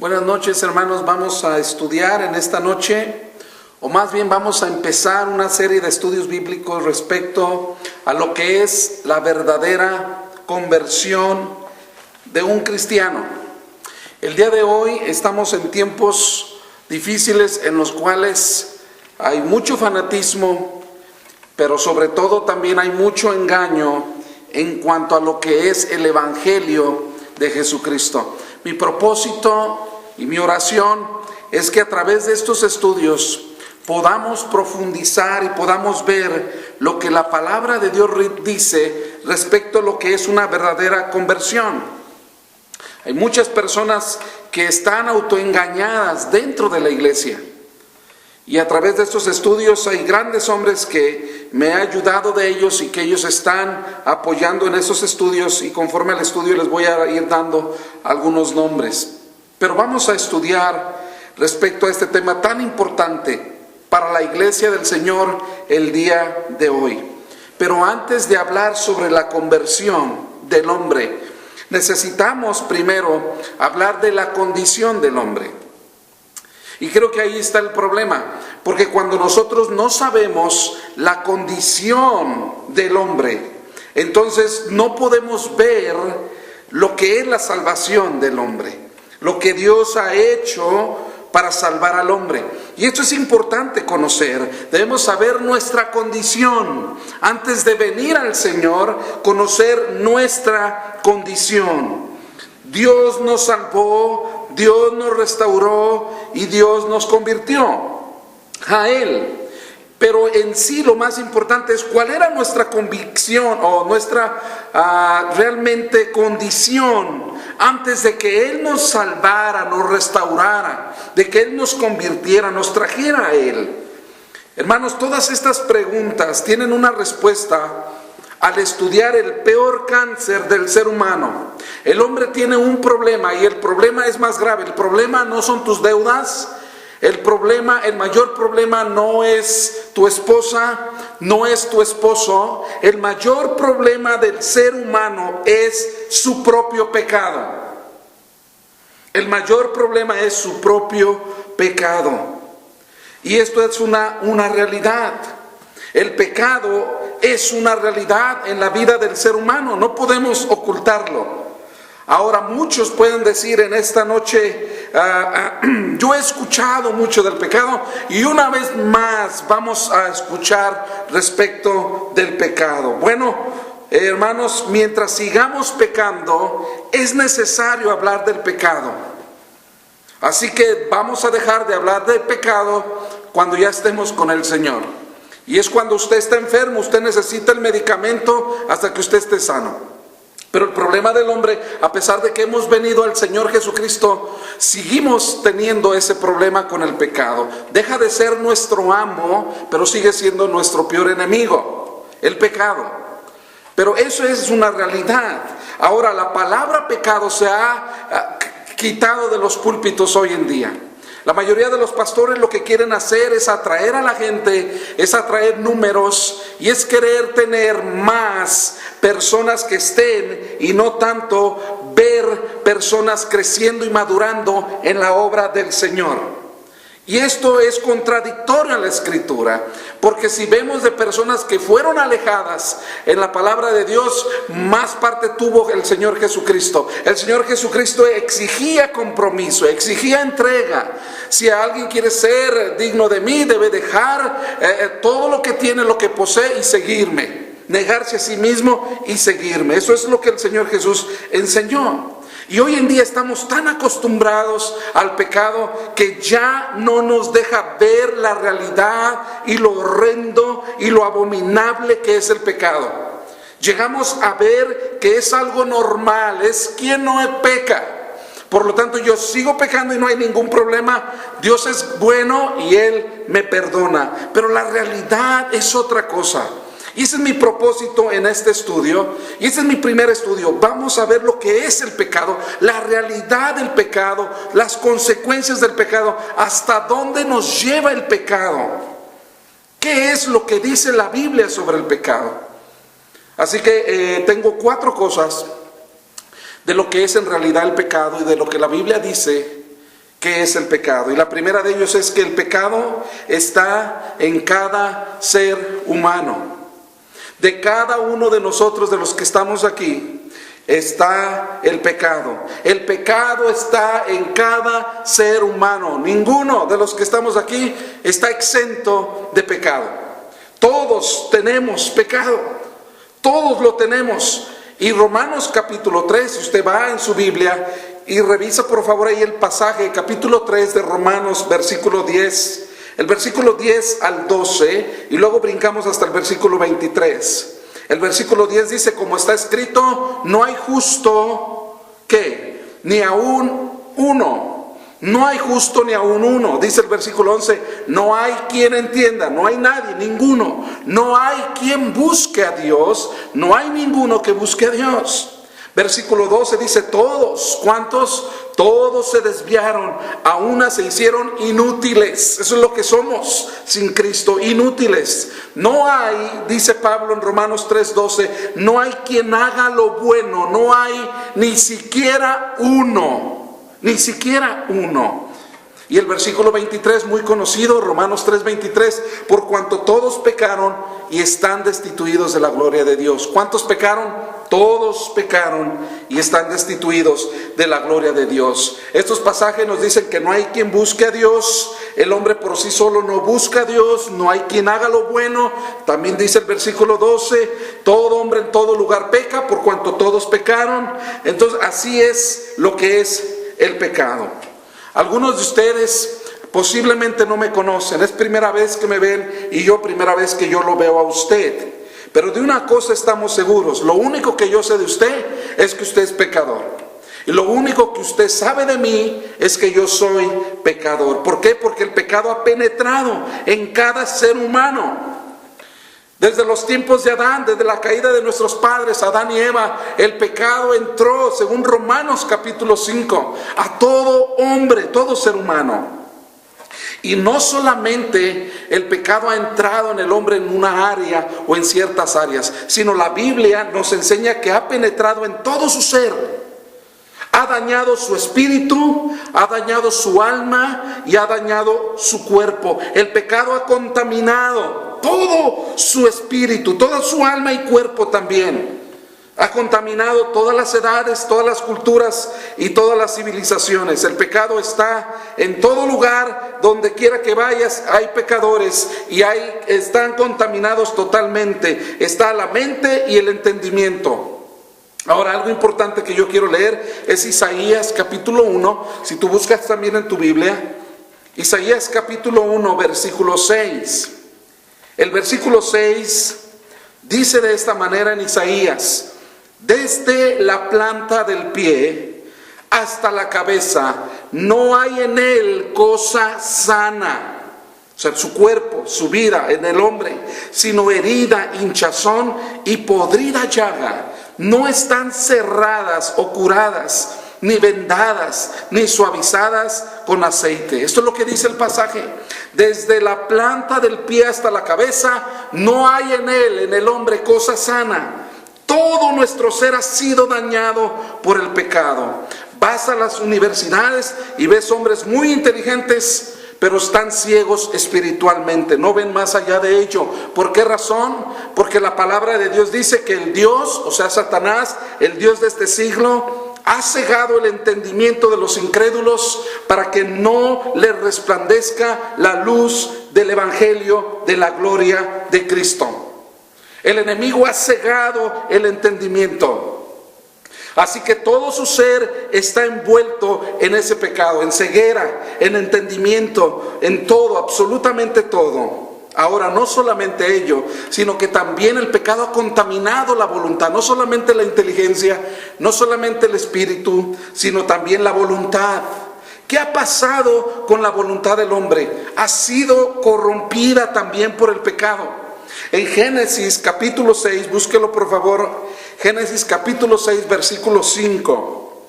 Buenas noches, hermanos. Vamos a estudiar en esta noche, o más bien vamos a empezar una serie de estudios bíblicos respecto a lo que es la verdadera conversión de un cristiano. El día de hoy estamos en tiempos difíciles en los cuales hay mucho fanatismo, pero sobre todo también hay mucho engaño en cuanto a lo que es el Evangelio de Jesucristo. Mi propósito y mi oración es que a través de estos estudios podamos profundizar y podamos ver lo que la palabra de Dios dice respecto a lo que es una verdadera conversión. Hay muchas personas que están autoengañadas dentro de la iglesia. Y a través de estos estudios hay grandes hombres que me han ayudado de ellos y que ellos están apoyando en esos estudios, y conforme al estudio les voy a ir dando algunos nombres. Pero vamos a estudiar respecto a este tema tan importante para la iglesia del Señor el día de hoy. Pero antes de hablar sobre la conversión del hombre, necesitamos primero hablar de la condición del hombre. Y creo que ahí está el problema, porque cuando nosotros no sabemos la condición del hombre, entonces no podemos ver lo que es la salvación del hombre, lo que Dios ha hecho para salvar al hombre. Y esto es importante conocer. Debemos saber nuestra condición. Antes de venir al Señor, conocer nuestra condición. Dios nos salvó, Dios nos restauró y Dios nos convirtió a Él. Pero en sí lo más importante es cuál era nuestra convicción o nuestra realmente condición antes de que Él nos salvara, nos restaurara, de que Él nos convirtiera, nos trajera a Él. Hermanos, todas estas preguntas tienen una respuesta al estudiar el peor cáncer del ser humano. El hombre tiene un problema y el problema es más grave. El problema no son tus deudas. El mayor problema no es tu esposa, no es tu esposo. El mayor problema del ser humano es su propio pecado. El mayor problema es su propio pecado. Y esto es una realidad. El pecado es una realidad en la vida del ser humano, no podemos ocultarlo. Ahora muchos pueden decir en esta noche, yo he escuchado mucho del pecado, y una vez más vamos a escuchar respecto del pecado. Bueno, hermanos, mientras sigamos pecando, es necesario hablar del pecado. Así que vamos a dejar de hablar del pecado cuando ya estemos con el Señor. Y es cuando usted está enfermo, usted necesita el medicamento hasta que usted esté sano. Pero el problema del hombre, a pesar de que hemos venido al Señor Jesucristo, seguimos teniendo ese problema con el pecado. Deja de ser nuestro amo, pero sigue siendo nuestro peor enemigo, el pecado. Pero eso es una realidad. Ahora, la palabra pecado se ha quitado de los púlpitos hoy en día. La mayoría de los pastores lo que quieren hacer es atraer a la gente, es atraer números y es querer tener más personas que estén y no tanto ver personas creciendo y madurando en la obra del Señor. Y esto es contradictorio a la Escritura, porque si vemos de personas que fueron alejadas en la palabra de Dios, más parte tuvo el Señor Jesucristo. El Señor Jesucristo exigía compromiso, exigía entrega. Si alguien quiere ser digno de mí, debe dejar todo lo que tiene, lo que posee, y seguirme. Negarse a sí mismo y seguirme. Eso es lo que el Señor Jesús enseñó. Y hoy en día estamos tan acostumbrados al pecado que ya no nos deja ver la realidad y lo horrendo y lo abominable que es el pecado. Llegamos a ver que es algo normal, es quien no peca. Por lo tanto, yo sigo pecando y no hay ningún problema. Dios es bueno y Él me perdona. Pero la realidad es otra cosa. Y ese es mi propósito en este estudio, y ese es mi primer estudio. Vamos a ver lo que es el pecado, la realidad del pecado, las consecuencias del pecado, hasta dónde nos lleva el pecado. ¿Qué es lo que dice la Biblia sobre el pecado? Así que tengo 4 cosas de lo que es en realidad el pecado y de lo que la Biblia dice ¿qué es el pecado? Y la primera de ellos es que el pecado está en cada ser humano. De cada uno de nosotros, de los que estamos aquí, está el pecado. El pecado está en cada ser humano. Ninguno de los que estamos aquí está exento de pecado. Todos tenemos pecado. Todos lo tenemos. Y Romanos capítulo 3, si usted va en su Biblia y revisa por favor ahí el pasaje, capítulo 3 de Romanos, versículo 10. El versículo 10 al 12 y luego brincamos hasta el versículo 23. El versículo 10 dice, como está escrito, no hay justo, ¿qué? Ni aún uno. No hay justo ni aún uno. Dice el versículo 11, no hay quien entienda, no hay nadie, ninguno. No hay quien busque a Dios, no hay ninguno que busque a Dios. Versículo 12 dice, todos, ¿cuántos? Todos se desviaron, a una se hicieron inútiles. Eso es lo que somos sin Cristo, inútiles. No hay, dice Pablo en Romanos 3:12, no hay quien haga lo bueno, no hay ni siquiera uno, ni siquiera uno. Y el versículo 23, muy conocido, Romanos 3:23, por cuanto todos pecaron y están destituidos de la gloria de Dios. ¿Cuántos pecaron? Todos pecaron y están destituidos de la gloria de Dios. Estos pasajes nos dicen que no hay quien busque a Dios, el hombre por sí solo no busca a Dios, no hay quien haga lo bueno. También dice el versículo 12, todo hombre en todo lugar peca por cuanto todos pecaron. Entonces así es lo que es el pecado. Algunos de ustedes posiblemente no me conocen, es primera vez que me ven y yo primera vez que yo lo veo a usted. Pero de una cosa estamos seguros, lo único que yo sé de usted es que usted es pecador. Y lo único que usted sabe de mí es que yo soy pecador. ¿Por qué? Porque el pecado ha penetrado en cada ser humano. Desde los tiempos de Adán, desde la caída de nuestros padres, Adán y Eva, el pecado entró, según Romanos capítulo 5, a todo hombre, todo ser humano. Y no solamente el pecado ha entrado en el hombre en una área o en ciertas áreas, sino la Biblia nos enseña que ha penetrado en todo su ser. Ha dañado su espíritu, ha dañado su alma y ha dañado su cuerpo. El pecado ha contaminado todo su espíritu, toda su alma y cuerpo también. Ha contaminado todas las edades, todas las culturas y todas las civilizaciones. El pecado está en todo lugar, donde quiera que vayas hay pecadores y están contaminados totalmente. Está la mente y el entendimiento. Ahora, algo importante que yo quiero leer es Isaías capítulo 1. Si tú buscas también en tu Biblia, Isaías capítulo 1, versículo 6. El versículo 6 dice de esta manera en Isaías: desde la planta del pie hasta la cabeza no hay en él cosa sana. O sea, su cuerpo, su vida en el hombre, sino herida, hinchazón y podrida llaga. No están cerradas o curadas, ni vendadas, ni suavizadas con aceite. Esto es lo que dice el pasaje. Desde la planta del pie hasta la cabeza no hay en él, en el hombre, cosa sana. Todo nuestro ser ha sido dañado por el pecado. Vas a las universidades y ves hombres muy inteligentes, pero están ciegos espiritualmente, no ven más allá de ello. ¿Por qué razón? Porque la palabra de Dios dice que el Dios, o sea Satanás, el Dios de este siglo, ha cegado el entendimiento de los incrédulos para que no les resplandezca la luz del evangelio de la gloria de Cristo. El enemigo ha cegado el entendimiento. Así que todo su ser está envuelto en ese pecado, en ceguera, en entendimiento, en todo, absolutamente todo. Ahora, no solamente ello, sino que también el pecado ha contaminado la voluntad, no solamente la inteligencia, no solamente el espíritu, sino también la voluntad. ¿Qué ha pasado con la voluntad del hombre? Ha sido corrompida también por el pecado. En Génesis capítulo 6, búsquelo por favor, Génesis capítulo 6, versículo 5.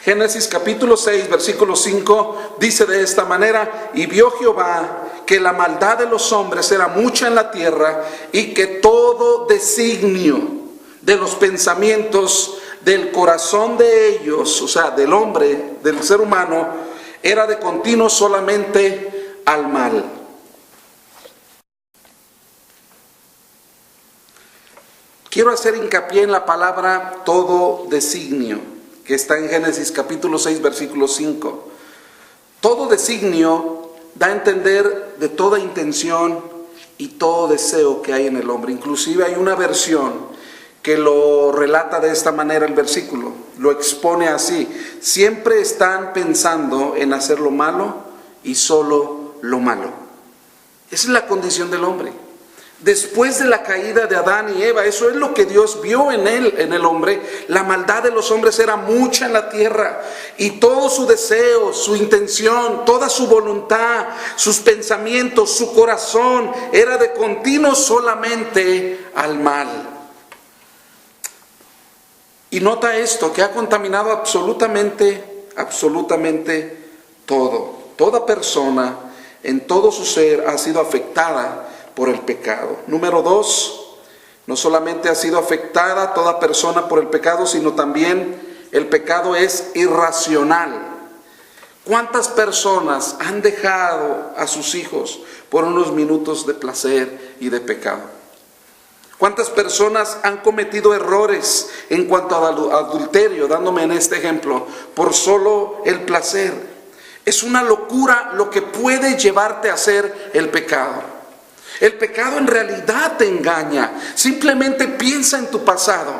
Génesis capítulo 6, versículo 5 dice de esta manera: y vio Jehová que la maldad de los hombres era mucha en la tierra, y que todo designio de los pensamientos del corazón de ellos, o sea, del hombre, del ser humano, era de continuo solamente al mal. Quiero hacer hincapié en la palabra todo designio, que está en Génesis capítulo 6, versículo 5. Todo designio da a entender de toda intención y todo deseo que hay en el hombre. Inclusive hay una versión que lo relata de esta manera el versículo, lo expone así: siempre están pensando en hacer lo malo y solo lo malo. Esa es la condición del hombre. Después de la caída de Adán y Eva, eso es lo que Dios vio en el hombre. La maldad de los hombres era mucha en la tierra, y todo su deseo, su intención, toda su voluntad, sus pensamientos, su corazón, era de continuo solamente al mal. Y nota esto, que ha contaminado absolutamente todo. Toda persona en todo su ser ha sido afectada por el pecado. Número 2, no solamente ha sido afectada toda persona por el pecado, sino también el pecado es irracional. ¿Cuántas personas han dejado a sus hijos por unos minutos de placer y de pecado? ¿Cuántas personas han cometido errores en cuanto al adulterio, dándome en este ejemplo, por solo el placer? Es una locura lo que puede llevarte a hacer el pecado. El pecado en realidad te engaña. Simplemente piensa en tu pasado.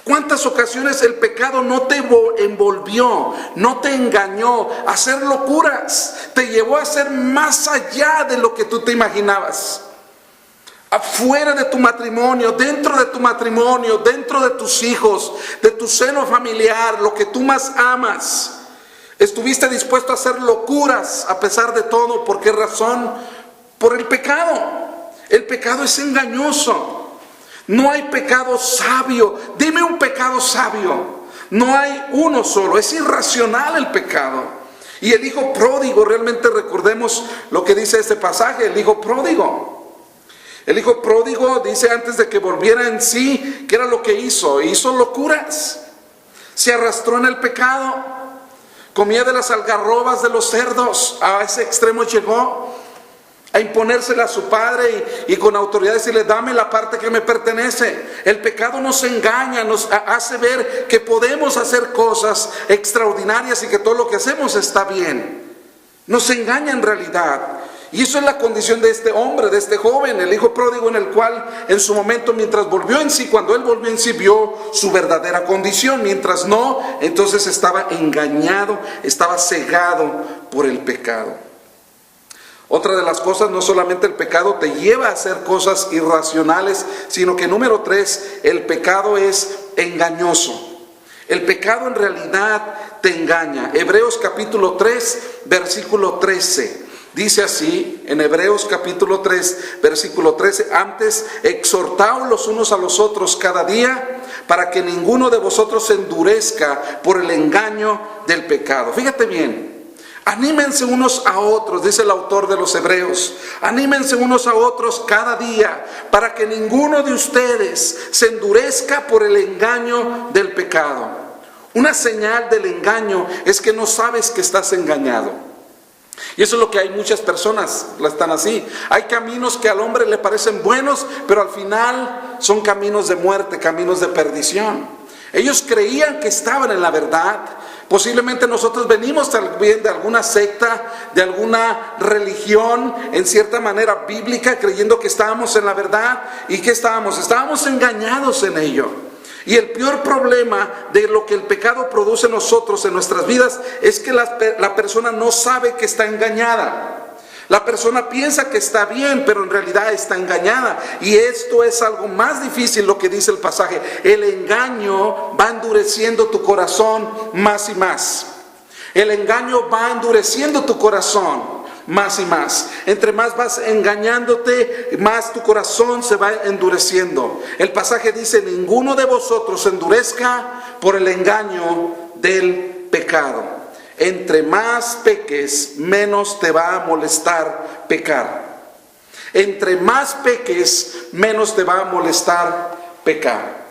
¿Cuántas ocasiones el pecado no te envolvió, no te engañó a hacer locuras? Te llevó a hacer más allá de lo que tú te imaginabas. Afuera de tu matrimonio, dentro de tu matrimonio, dentro de tus hijos, de tu seno familiar, lo que tú más amas. Estuviste dispuesto a hacer locuras a pesar de todo. ¿Por qué razón? Por el pecado. El pecado es engañoso. No hay pecado sabio. Dime un pecado sabio. No hay uno solo. Es irracional el pecado. Y el hijo pródigo, realmente recordemos lo que dice este pasaje. El hijo pródigo dice, antes de que volviera en sí, ¿qué era lo que hizo? Hizo locuras. Se arrastró en el pecado. Comía de las algarrobas de los cerdos. A ese extremo llegó. A imponérsela a su padre y con autoridad decirle: dame la parte que me pertenece. El pecado nos engaña, nos hace ver que podemos hacer cosas extraordinarias y que todo lo que hacemos está bien. Nos engaña en realidad. Y eso es la condición de este hombre, de este joven, el hijo pródigo, en el cual en su momento, mientras volvió en sí, cuando él volvió en sí, vio su verdadera condición. Mientras no, entonces estaba engañado, estaba cegado por el pecado. Otra de las cosas, no solamente el pecado te lleva a hacer cosas irracionales, sino que número 3, el pecado es engañoso. El pecado en realidad te engaña. Hebreos capítulo 3, versículo 13. Dice así, en Hebreos capítulo 3, versículo 13: antes exhortaos los unos a los otros cada día, para que ninguno de vosotros se endurezca por el engaño del pecado. Fíjate bien. Anímense unos a otros, dice el autor de los Hebreos. Anímense unos a otros cada día, para que ninguno de ustedes se endurezca por el engaño del pecado. Una señal del engaño es que no sabes que estás engañado. Y eso es lo que hay muchas personas, están así. Hay caminos que al hombre le parecen buenos, pero al final son caminos de muerte, caminos de perdición. Ellos creían que estaban en la verdad. Posiblemente nosotros venimos también de alguna secta, de alguna religión, en cierta manera bíblica, creyendo que estábamos en la verdad. ¿Y qué estábamos? Estábamos engañados en ello. Y el peor problema de lo que el pecado produce en nosotros, en nuestras vidas, es que la persona no sabe que está engañada. La persona piensa que está bien, pero en realidad está engañada. Y esto es algo más difícil, lo que dice el pasaje. El engaño va endureciendo tu corazón más y más. El engaño va endureciendo tu corazón más y más. Entre más vas engañándote, más tu corazón se va endureciendo. El pasaje dice: ninguno de vosotros se endurezca por el engaño del pecado. Entre más peques, menos te va a molestar pecar. Entre más peques, menos te va a molestar pecar.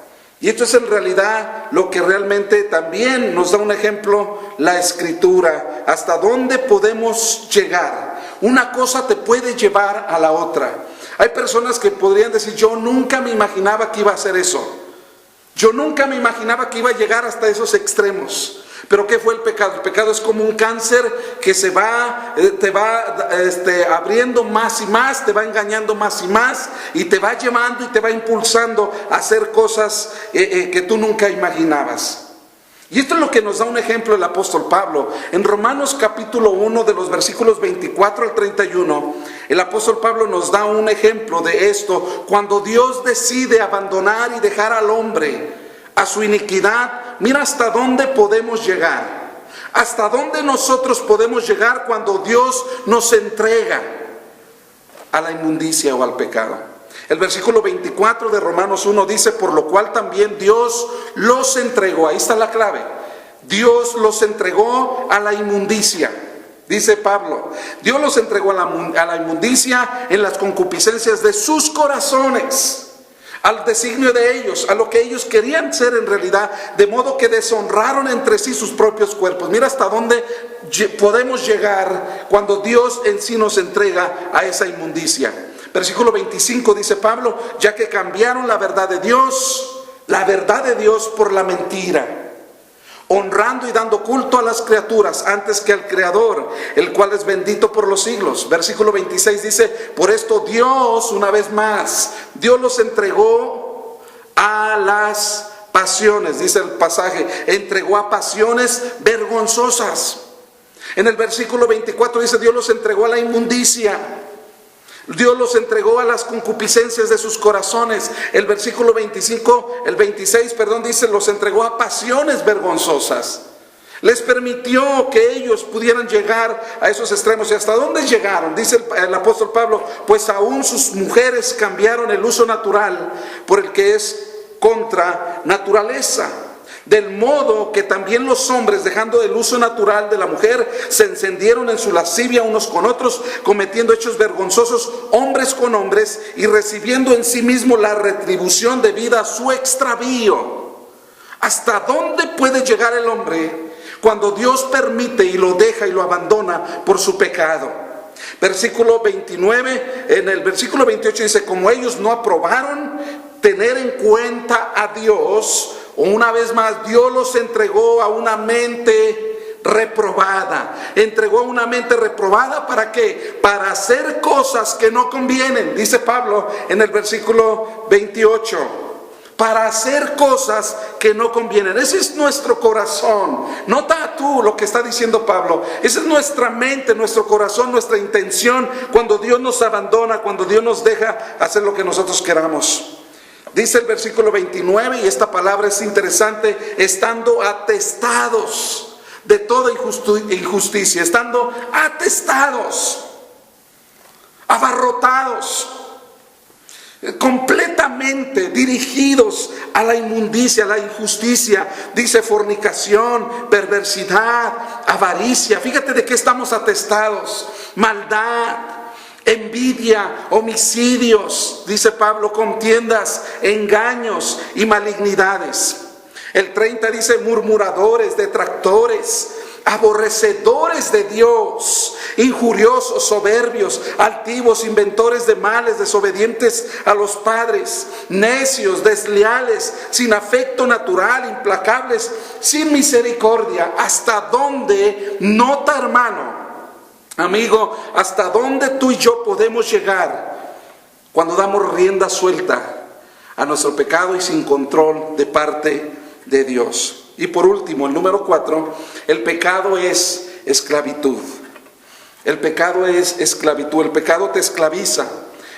Y esto es en realidad lo que realmente también nos da un ejemplo la Escritura. ¿Hasta dónde podemos llegar? Una cosa te puede llevar a la otra. Hay personas que podrían decir, yo nunca me imaginaba que iba a hacer eso. Yo nunca me imaginaba que iba a llegar hasta esos extremos. Pero ¿qué fue el pecado? El pecado es como un cáncer que te va abriendo más y más, te va engañando más y más, y te va llevando y te va impulsando a hacer cosas que tú nunca imaginabas. Y esto es lo que nos da un ejemplo el apóstol Pablo. En Romanos capítulo 1 de los versículos 24 al 31, el apóstol Pablo nos da un ejemplo de esto. Cuando Dios decide abandonar y dejar al hombre a su iniquidad, mira hasta dónde podemos llegar. Hasta dónde nosotros podemos llegar cuando Dios nos entrega a la inmundicia o al pecado. El versículo 24 de Romanos 1 dice, por lo cual también Dios los entregó. Ahí está la clave. Dios los entregó a la inmundicia. Dice Pablo, Dios los entregó a la inmundicia en las concupiscencias de sus corazones, al designio de ellos, a lo que ellos querían ser en realidad, de modo que deshonraron entre sí sus propios cuerpos. Mira hasta dónde podemos llegar cuando Dios en sí nos entrega a esa inmundicia. Versículo 25 dice Pablo, ya que cambiaron la verdad de Dios por la mentira, honrando y dando culto a las criaturas antes que al Creador, el cual es bendito por los siglos. Versículo 26 dice, por esto Dios, una vez más, Dios los entregó a las pasiones, dice el pasaje, entregó a pasiones vergonzosas. En el versículo 24 dice, Dios los entregó a la inmundicia. Dios los entregó a las concupiscencias de sus corazones. El versículo 26, dice, los entregó a pasiones vergonzosas. Les permitió que ellos pudieran llegar a esos extremos. ¿Y hasta dónde llegaron? Dice el apóstol Pablo, pues aún sus mujeres cambiaron el uso natural por el que es contra naturaleza. Del modo que también los hombres, dejando el uso natural de la mujer, se encendieron en su lascivia unos con otros, cometiendo hechos vergonzosos hombres con hombres, y recibiendo en sí mismo la retribución debida a su extravío. ¿Hasta dónde puede llegar el hombre cuando Dios permite y lo deja y lo abandona por su pecado? Versículo 29, en el versículo 28 dice, como ellos no aprobaron tener en cuenta a Dios, una vez más, Dios los entregó a una mente reprobada. Entregó a una mente reprobada, ¿para qué? Para hacer cosas que no convienen, dice Pablo en el versículo 28. Para hacer cosas que no convienen. Ese es nuestro corazón. Nota tú lo que está diciendo Pablo. Esa es nuestra mente, nuestro corazón, nuestra intención cuando Dios nos abandona, cuando Dios nos deja hacer lo que nosotros queramos. Dice el versículo 29, y esta palabra es interesante, estando atestados de toda injusticia, estando atestados, abarrotados, completamente dirigidos a la inmundicia, a la injusticia. Dice fornicación, perversidad, avaricia. Fíjate de qué estamos atestados: maldad, envidia, homicidios, dice Pablo, contiendas, engaños y malignidades. El 30 dice murmuradores, detractores, aborrecedores de Dios, injuriosos, soberbios, altivos, inventores de males, desobedientes a los padres, necios, desleales, sin afecto natural, implacables, sin misericordia. ¿Hasta dónde, nota hermano, amigo, hasta dónde tú y yo podemos llegar cuando damos rienda suelta a nuestro pecado y sin control de parte de Dios? Y por último, el número 4, el pecado es esclavitud. El pecado es esclavitud, el pecado te esclaviza.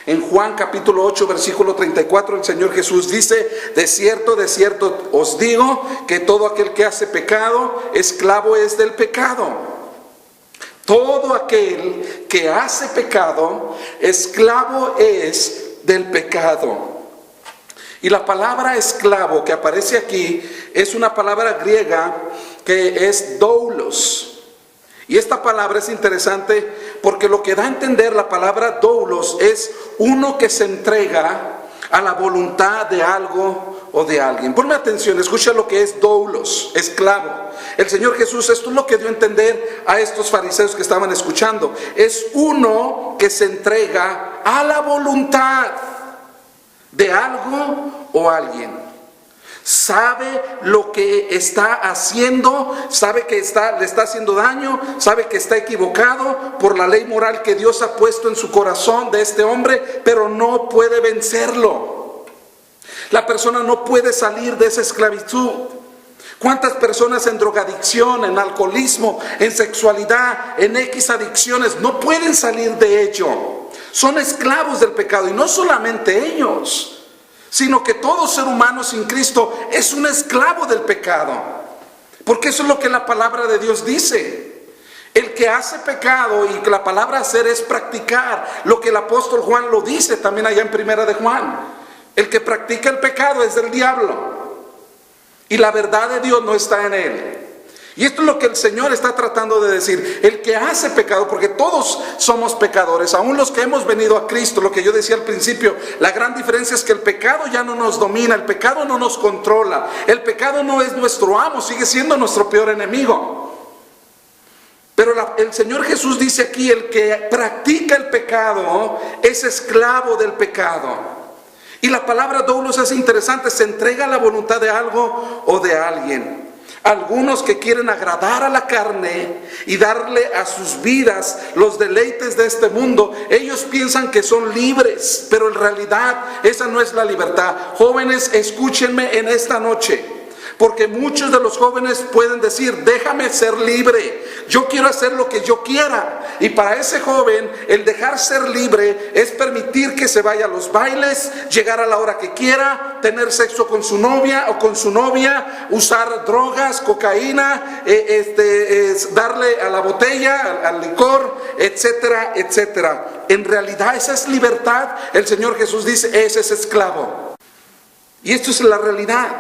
En Juan capítulo 8, versículo 34, el Señor Jesús dice, de cierto os digo, que todo aquel que hace pecado, esclavo es del pecado. Todo aquel que hace pecado, esclavo es del pecado. Y la palabra esclavo que aparece aquí es una palabra griega que es doulos. Y esta palabra es interesante porque lo que da a entender la palabra doulos es uno que se entrega a la voluntad de algo o de alguien. Ponme atención, escucha lo que es doulos, esclavo. El Señor Jesús, esto es lo que dio a entender a estos fariseos que estaban escuchando. Es uno que se entrega a la voluntad de algo o alguien. Sabe lo que está haciendo, sabe que le está haciendo daño, sabe que está equivocado por la ley moral que Dios ha puesto en su corazón de este hombre, pero no puede vencerlo. La persona no puede salir de esa esclavitud. ¿Cuántas personas en drogadicción, en alcoholismo, en sexualidad, en X adicciones no pueden salir de ello? Son esclavos del pecado, y no solamente ellos, sino que todo ser humano sin Cristo es un esclavo del pecado. Porque eso es lo que la palabra de Dios dice. El que hace pecado, y que la palabra hacer es practicar, lo que el apóstol Juan lo dice también allá en Primera de Juan. El que practica el pecado es del diablo, y la verdad de Dios no está en él. Y esto es lo que el Señor está tratando de decir. El que hace pecado, porque todos somos pecadores, aún los que hemos venido a Cristo. Lo que yo decía al principio, la gran diferencia es que el pecado ya no nos domina, el pecado no nos controla, el pecado no es nuestro amo, sigue siendo nuestro peor enemigo. Pero el Señor Jesús dice aquí, el que practica el pecado es esclavo del pecado. Y la palabra doulos es interesante, se entrega a la voluntad de algo o de alguien. Algunos que quieren agradar a la carne y darle a sus vidas los deleites de este mundo, ellos piensan que son libres, pero en realidad esa no es la libertad. Jóvenes, escúchenme en esta noche, porque muchos de los jóvenes pueden decir, déjame ser libre, yo quiero hacer lo que yo quiera. Y para ese joven, el dejar ser libre es permitir que se vaya a los bailes, llegar a la hora que quiera, tener sexo con su novia o con su novia, usar drogas, cocaína, darle a la botella, al licor, etcétera, etcétera. En realidad esa es libertad. El Señor Jesús dice, ese es esclavo. Y esto es la realidad.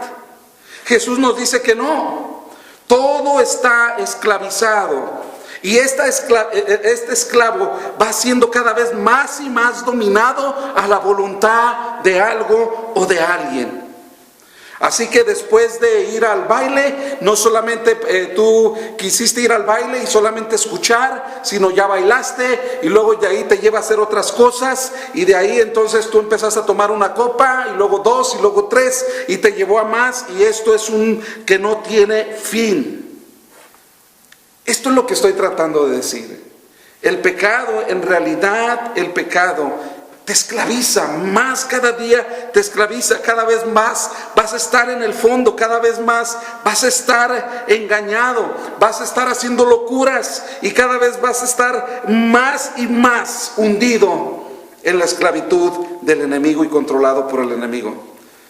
Jesús nos dice que no, todo está esclavizado, y este esclavo va siendo cada vez más y más dominado a la voluntad de algo o de alguien. Así que después de ir al baile, no solamente tú quisiste ir al baile y solamente escuchar, sino ya bailaste, y luego de ahí te lleva a hacer otras cosas, y de ahí entonces tú empezás a tomar una copa, y luego 2, y luego 3, y te llevó a más, y esto es un que no tiene fin. Esto es lo que estoy tratando de decir. El pecado, en realidad, el pecado te esclaviza más cada día, te esclaviza cada vez más, vas a estar en el fondo cada vez más, vas a estar engañado, vas a estar haciendo locuras, y cada vez vas a estar más y más hundido en la esclavitud del enemigo y controlado por el enemigo.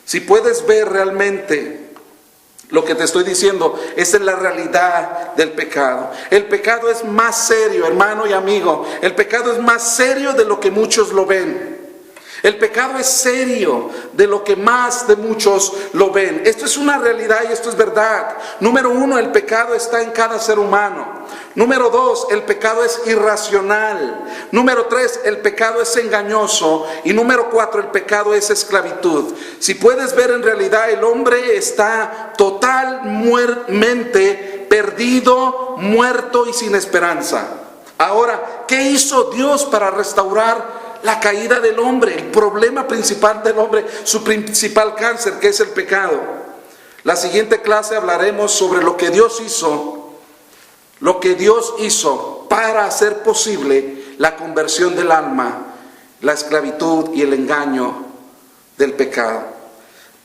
Si puedes ver realmente lo que te estoy diciendo, esa es la realidad del pecado. El pecado es más serio, hermano y amigo. El pecado es más serio de lo que muchos lo ven. El pecado es serio de lo que más de muchos lo ven. Esto es una realidad y esto es verdad. Número 1, el pecado está en cada ser humano. Número 2, el pecado es irracional. Número 3, el pecado es engañoso. Y número 4, el pecado es esclavitud. Si puedes ver, en realidad el hombre está totalmente perdido, muerto y sin esperanza. Ahora, ¿qué hizo Dios para restaurar la caída del hombre? El problema principal del hombre, su principal cáncer, que es el pecado. La siguiente clase hablaremos sobre lo que Dios hizo para hacer posible la conversión del alma, la esclavitud y el engaño del pecado.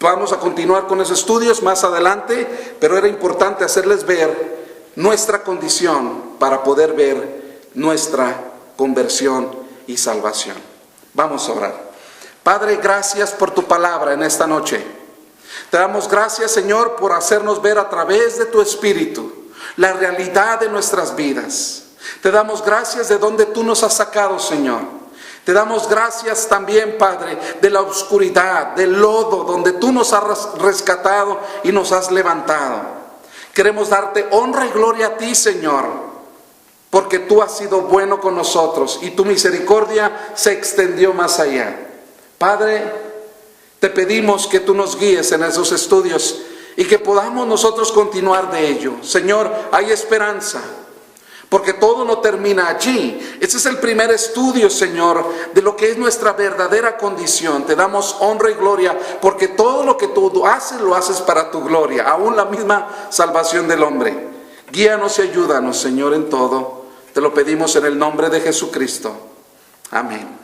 Vamos a continuar con esos estudios más adelante, pero era importante hacerles ver nuestra condición para poder ver nuestra conversión y salvación. Vamos a orar. Padre, gracias por tu palabra en esta noche. Te damos gracias, Señor, por hacernos ver a través de tu Espíritu la realidad de nuestras vidas. Te damos gracias de donde tú nos has sacado, Señor. Te damos gracias también, Padre, de la oscuridad, del lodo, donde tú nos has rescatado y nos has levantado. Queremos darte honra y gloria a ti, Señor, porque tú has sido bueno con nosotros y tu misericordia se extendió más allá. Padre, Te pedimos que tú nos guíes en esos estudios y que podamos nosotros continuar de ello. Señor, hay esperanza, porque todo no termina allí. Ese es el primer estudio, Señor, de lo que es nuestra verdadera condición. Te damos honra y gloria, porque todo lo que tú haces, lo haces para tu gloria, aún la misma salvación del hombre. Guíanos y ayúdanos, Señor, en todo. Te lo pedimos en el nombre de Jesucristo. Amén.